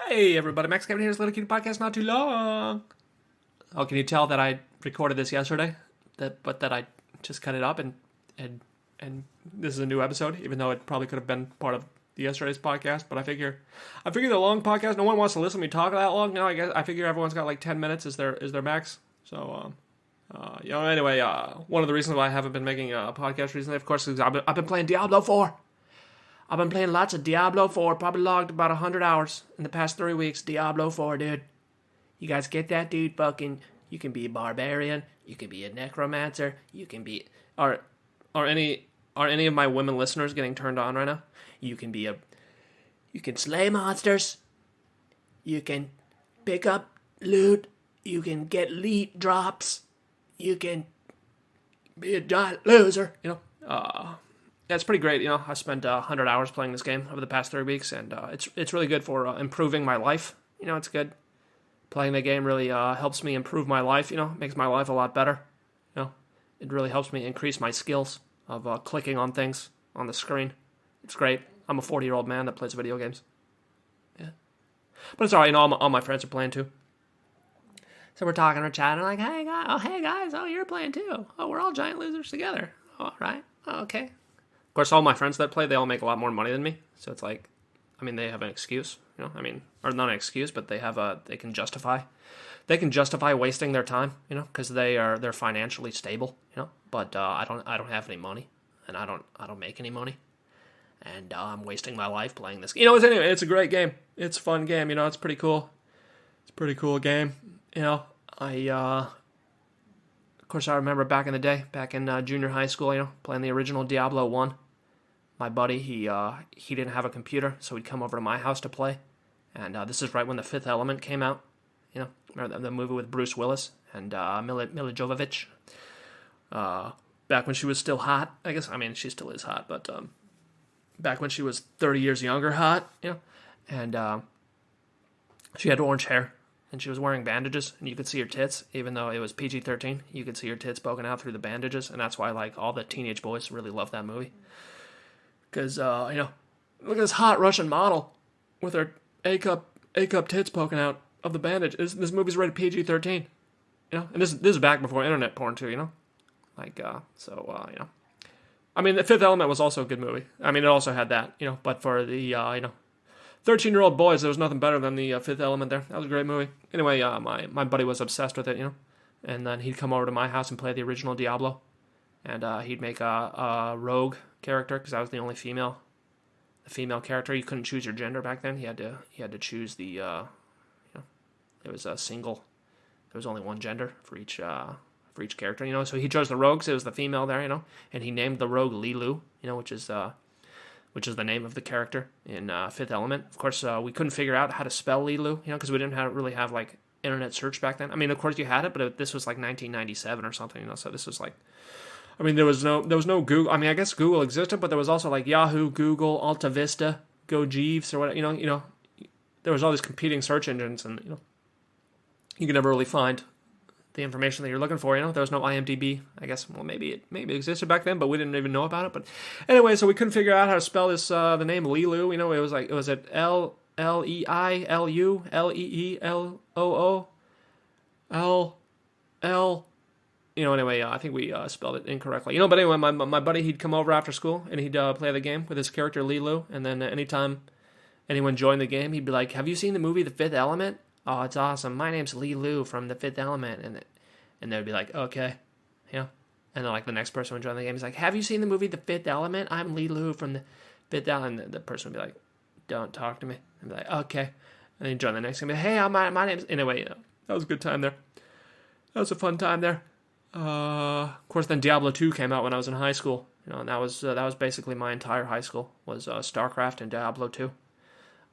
Hey everybody, Max Kevin here's Little Cutie Podcast Not Too Long. Oh, can you tell that I recorded this yesterday? But that I just cut it up and this is a new episode, even though it probably could have been part of yesterday's podcast. But I figure the long podcast, no one wants to listen to me talk that long. I figure everyone's got like 10 minutes is their max. So anyway, one of the reasons why I haven't been making a podcast recently, of course, is I've been playing Diablo 4. I've been playing lots of Diablo 4, probably logged about 100 hours in the past 3 weeks. Diablo 4, dude. You guys get that, dude? You can be a barbarian, you can be a necromancer, you can be... Are any of my women listeners getting turned on right now? You can slay monsters, you can pick up loot, you can get elite drops, you can be a giant loser, Yeah, it's pretty great. I spent 100 hours playing this game over the past 3 weeks, and it's really good for improving my life. It's good. Playing the game really helps me improve my life. Makes my life a lot better. It really helps me increase my skills of clicking on things on the screen. It's great. I'm a 40-year-old man that plays video games. Yeah, but it's alright. All my friends are playing too. So we're talking, we're chatting, like, hey guys, you're playing too. Oh, we're all giant losers together. All right. Okay. Of course, all my friends that play, they all make a lot more money than me. So it's like, they have an excuse, or not an excuse, but they can justify wasting their time, because they're financially stable, But I don't have any money, and I don't make any money, and I'm wasting my life playing this. Anyway, it's a great game. It's a fun game. It's pretty cool. It's a pretty coal game. Of course, I remember back in the day, back in junior high school, playing the original Diablo 1. My buddy, he didn't have a computer, so he'd come over to my house to play. And this is right when The Fifth Element came out. Remember the movie with Bruce Willis and Mila Jovovich? Back when she was still hot, I guess. She still is hot, but back when she was 30 years younger hot, And she had orange hair, and she was wearing bandages, and you could see her tits, even though it was PG-13. You could see her tits poking out through the bandages, and that's why all the teenage boys really love that movie. Because, look at this hot Russian model with her A-cup tits poking out of the bandage. This movie's rated PG-13, And this is back before internet porn, too, The Fifth Element was also a good movie. It also had that, But for the, 13-year-old boys, there was nothing better than the Fifth Element there. That was a great movie. Anyway, my buddy was obsessed with it, And then he'd come over to my house and play the original Diablo. And he'd make a rogue character, because I was the only female character. You couldn't choose your gender back then. You had to choose the it was a single. There was only one gender for each character. So he chose the rogue, so it was the female there. And he named the rogue Lilu. Which is the name of the character in Fifth Element. Of course, we couldn't figure out how to spell Lilu. Because we didn't really have internet search back then. Of course you had it, but this was 1997 or something. So this was there was no Google. I guess Google existed, but there was also Yahoo, Google, Alta Vista, Go Jeeves, or what. There was all these competing search engines, and you could never really find the information that you're looking for. There was no IMDb. I guess maybe it existed back then, but we didn't even know about it. But anyway, so we couldn't figure out how to spell this the name Lilu. It was Leilu, Leelool. Anyway, I think we spelled it incorrectly. But anyway, my buddy, he'd come over after school, and he'd play the game with his character, Lilu, and then anytime anyone joined the game, he'd be like, have you seen the movie The Fifth Element? Oh, it's awesome. My name's Lilu from The Fifth Element. And they'd be like, okay. And then, the next person would join the game. He's like, have you seen the movie The Fifth Element? I'm Lilu from The Fifth Element. And the person would be like, don't talk to me. And be like, okay. And then he'd join the next game. Hey, my name's... Anyway, that was a good time there. That was a fun time there. Of course, then Diablo 2 came out when I was in high school. And that was basically my entire high school was StarCraft and Diablo 2.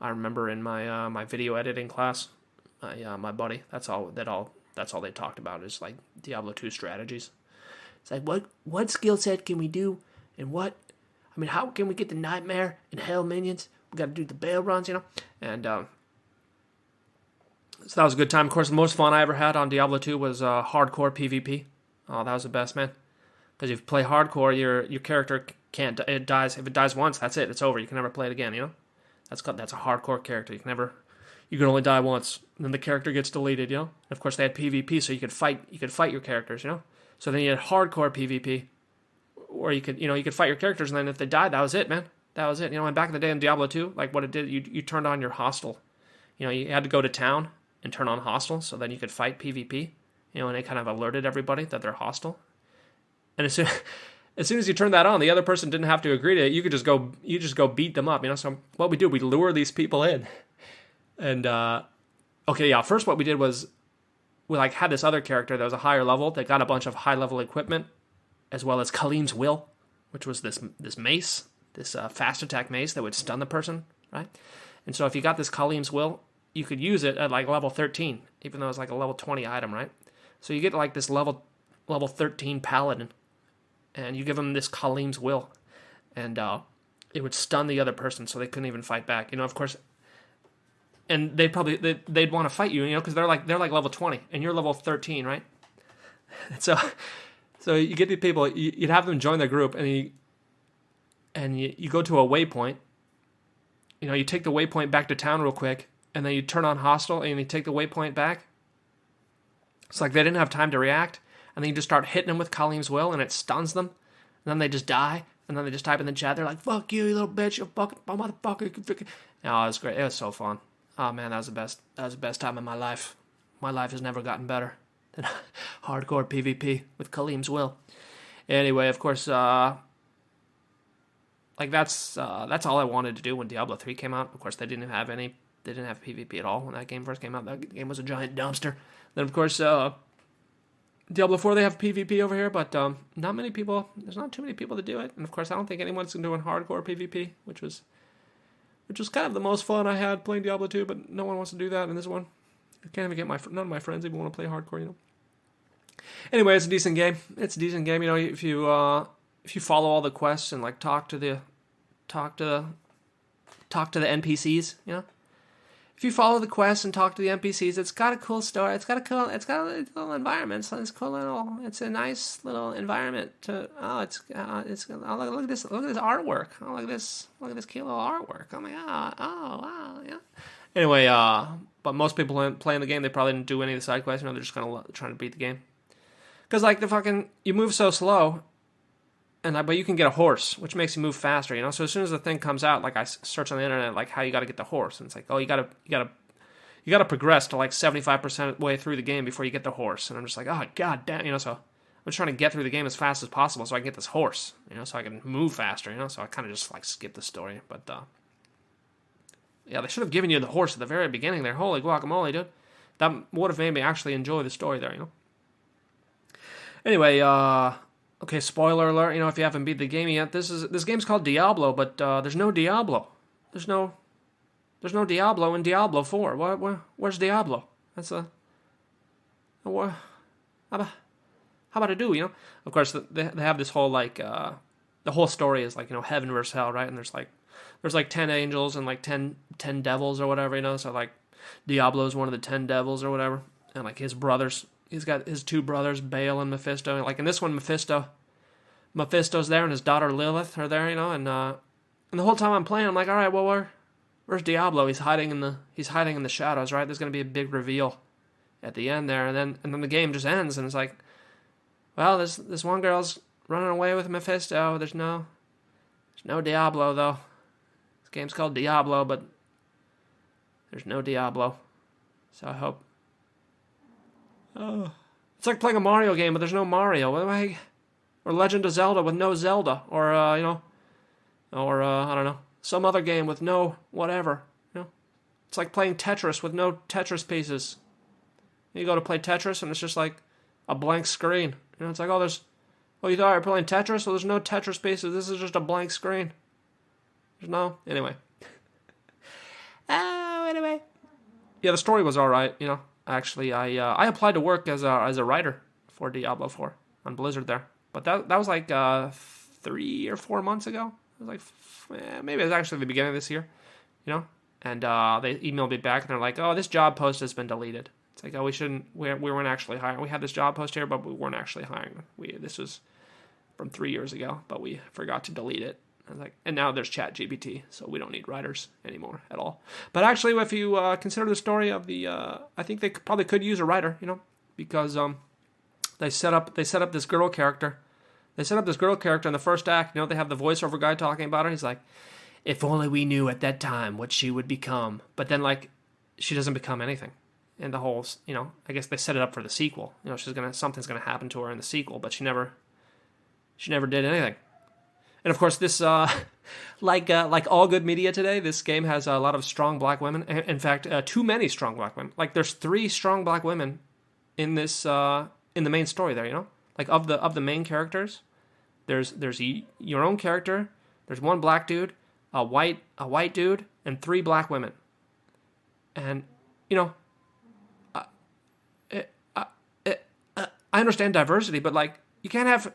I remember in my my video editing class, my buddy, that's all they talked about is Diablo 2 strategies. It's what skill set can we do, and how can we get the Nightmare and Hell minions? We got to do the Bale runs, and so that was a good time. Of course, the most fun I ever had on Diablo 2 was hardcore PvP. Oh, that was the best, man. Because if you play hardcore, your character can't. It dies. If it dies once, that's it. It's over. You can never play it again. That's a hardcore character. You you can only die once. And then the character gets deleted, you know? And of course, they had PvP, so you could fight your characters, you know? So then you had hardcore PvP, where you could fight your characters, and then if they died, that was it, man. That was it. You know, and back in the day in Diablo 2, like what it did, you turned on your hostile. You know, you had to go to town and turn on hostile, so then you could fight PvP. You know, and it kind of alerted everybody that they're hostile. And as soon as you turned that on, the other person didn't have to agree to it. You could just go beat them up. You know, so what we do, we lure these people in. And first what we did was we like had this other character that was a higher level that got a bunch of high level equipment, as well as Kaleem's Will, which was this mace, this fast attack mace that would stun the person, right? And so if you got this Kaleem's Will, you could use it at like level 13, even though it's like a level 20 item, right? So you get like this level 13 paladin, and you give them this Kaleem's Will, and it would stun the other person, so they couldn't even fight back. You know, of course, and they'd want to fight you, you know, because they're like level 20, and you're level 13, right? So you get these people, you'd have them join the group, and you go to a waypoint. You know, you take the waypoint back to town real quick, and then you turn on hostile, and you take the waypoint back. It's like they didn't have time to react, and then you just start hitting them with Kaleem's Will, and it stuns them, and then they just die, and then they just type in the chat, they're like, fuck you, you little bitch, you fucking motherfucker. Oh, it was great. It was so fun. Oh, man, that was the best time of my life. My life has never gotten better than hardcore PvP with Kaleem's Will. Anyway, of course, that's all I wanted to do when Diablo 3 came out. Of course, they didn't have PvP at all when that game first came out. That game was a giant dumpster. Then, of course, Diablo 4, they have PvP over here, but not many people. There's not too many people to do it. And, of course, I don't think anyone's doing hardcore PvP, which was kind of the most fun I had playing Diablo 2, but no one wants to do that in this one. I can't even get none of my friends even want to play hardcore, you know. Anyway, it's a decent game. You know, if you follow all the quests and like talk to the NPCs, you know. If you follow the quests and talk to the NPCs, it's got a cool story. It's got a little environment. It's a nice little environment to. Look at this artwork. Look at this cute little artwork. Oh my god. Oh wow. Yeah. Anyway, but most people playing the game, they probably didn't do any of the side quests. You know, they're just kind of trying to beat the game. Because like you move so slow. But you can get a horse, which makes you move faster, you know. So as soon as the thing comes out, like I search on the internet, like how you got to get the horse, and it's like, oh, you got to progress to like 75% way through the game before you get the horse. And I'm just like, oh god damn, you know. So I'm just trying to get through the game as fast as possible so I can get this horse, you know, so I can move faster, you know. So I kind of just like skip the story, but yeah, they should have given you the horse at the very beginning there. Holy guacamole, dude, that would have made me actually enjoy the story there, you know. Anyway, okay, spoiler alert, you know, if you haven't beat the game yet, this game's called Diablo, but there's no Diablo. There's no Diablo in Diablo 4. Where's Diablo? That's how about I do, you know? Of course, they have this whole, like, the whole story is, like, you know, heaven versus hell, right? And there's 10 angels and, like, 10 devils or whatever, you know? So, like, Diablo's one of the 10 devils or whatever. And, like, his brothers... He's got his two brothers, Baal and Mephisto. Like in this one, Mephisto's there, and his daughter Lilith are there, you know. And the whole time I'm playing, I'm like, all right, well, where's Diablo? He's hiding in the shadows, right? There's gonna be a big reveal at the end there, and then the game just ends, and it's like, well, this one girl's running away with Mephisto. There's no Diablo though. This game's called Diablo, but there's no Diablo. So I hope. Oh, it's like playing a Mario game, but there's no Mario. Or Legend of Zelda with no Zelda, or I don't know, some other game with no whatever. You know, it's like playing Tetris with no Tetris pieces. You go to play Tetris, and it's just like a blank screen. You know, it's like, you thought you were playing Tetris? Well, there's no Tetris pieces. This is just a blank screen. There's no anyway. Anyway. Yeah, the story was all right. You know. Actually, I applied to work as a writer for Diablo 4 on Blizzard there, but that was like 3 or 4 months ago. It was like maybe it was actually the beginning of this year, you know. And they emailed me back and they're like, "Oh, this job post has been deleted." It's like, "Oh, we weren't actually hiring. We had this job post here, but we weren't actually hiring. This was from 3 years ago, but we forgot to delete it." I was like, and now there's ChatGPT, so we don't need writers anymore at all. But actually, if you consider the story of the, I think they probably could use a writer, because they set up this girl character. They set up this girl character in the first act. They have the voiceover guy talking about her. He's like, if only we knew at that time what she would become. But then, like, she doesn't become anything. And the whole, I guess they set it up for the sequel. Something's gonna happen to her in the sequel, but she never did anything. And of course, this, like all good media today, this game has a lot of strong black women. In fact, too many strong black women. Like, there's 3 strong black women in this, in the main story there. Like, of the main characters, there's your own character. There's 1 black dude, a white dude, and 3 black women. And I understand diversity, but like, you can't have.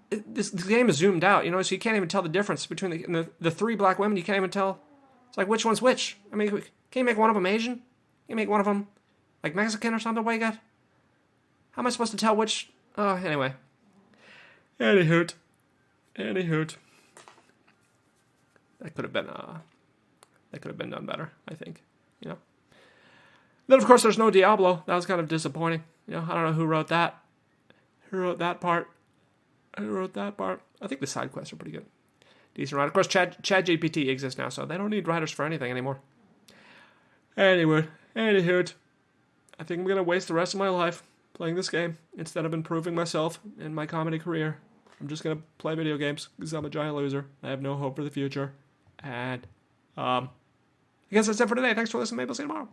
This game is zoomed out, so you can't even tell the difference between the 3 black women. You can't even tell. It's like, which one's which? I mean, can you make one of them Asian? Can you make one of them like Mexican or something? What you got? How am I supposed to tell which? Oh, anyway. Any hoot. That could have been done better, I think. Then of course there's no Diablo. That was kind of disappointing. I don't know who wrote that. Who wrote that part? I think the side quests are pretty good. Decent writer. Of course, ChatGPT exists now, so they don't need writers for anything anymore. Anyway, anywho, I think I'm going to waste the rest of my life playing this game instead of improving myself in my comedy career. I'm just going to play video games because I'm a giant loser. I have no hope for the future. And I guess that's it for today. Thanks for listening. Maybe I'll see you tomorrow.